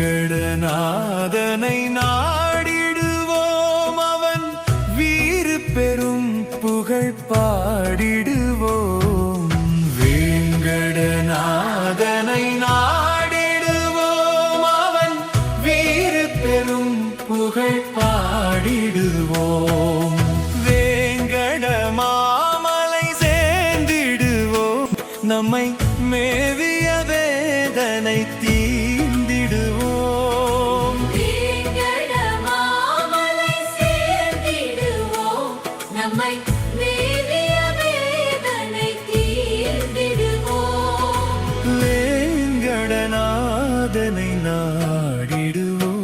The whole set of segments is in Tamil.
வேங்கடநாதனை நாடிடுவோம், அவன் வீறு பெரும் புகழ் பாடிடுவோம். வேங்கடநாதனை நாடிடுவோம், அவன் வீறு பெரும் புகழ் பாடிடுவோம். வேங்கட மாமலை சேர்ந்திடுவோம், நம்மை மேவிய வேதனை தீர்ந்திடுவோம். வேங்கட மாமலை சேர்ந்திடுவோம், நம்மை மேவிய வேதனை தீர்ந்திடுவோம். வேங்கடநாதனை நாடிடுவோம்.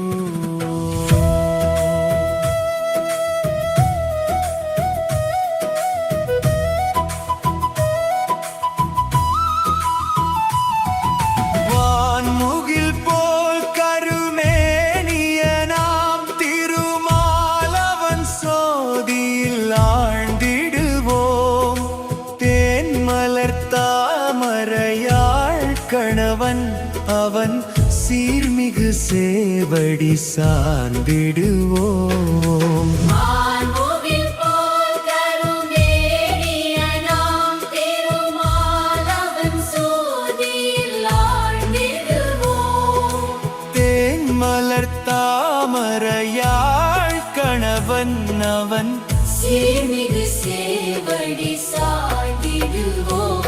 வான்முகில் போல் கருமேனியனாம் திருமாலவன் சோதியில் ஆழ்ந்திடுவோம். தேன்மலர் தாமரையாள் கணவன் அவன் சீர்மிகு சேவடி சார்ந்திடுவோம். வான்முகில் போல் கருமேனியனாம் திருமாலவன் சோதியில் ஆழ்ந்திடுவோம். தேன்மலர் தாமரையாள் கணவன் அவன் சீர்மிகு சேவடி சார்ந்திடுவோம்.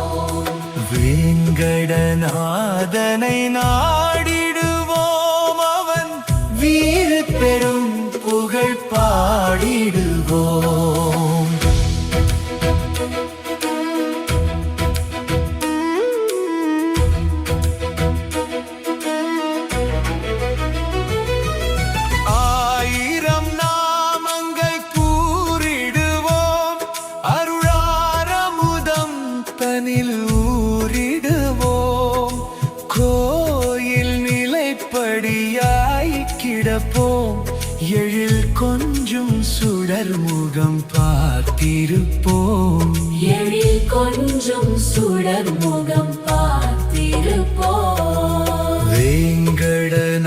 வேங்கடநாதனை நாடிடுவோம், அவன் வீறு பெரும் புகழ் பாடிடுவோம். ஆயிரம் நாமங்கள் கூறிடுவோம், அருளாரமுதம் தனில் ஊறிடுவோம். கோயில் நிலைப்படியாய் கிடப்போம், எழில் கொஞ்சும் சுடர் முகம் பார்த்திருப்போம். எழில் கொஞ்சும் சுடர் முகம் பார்த்திருப்போம். வேங்கடநாதனை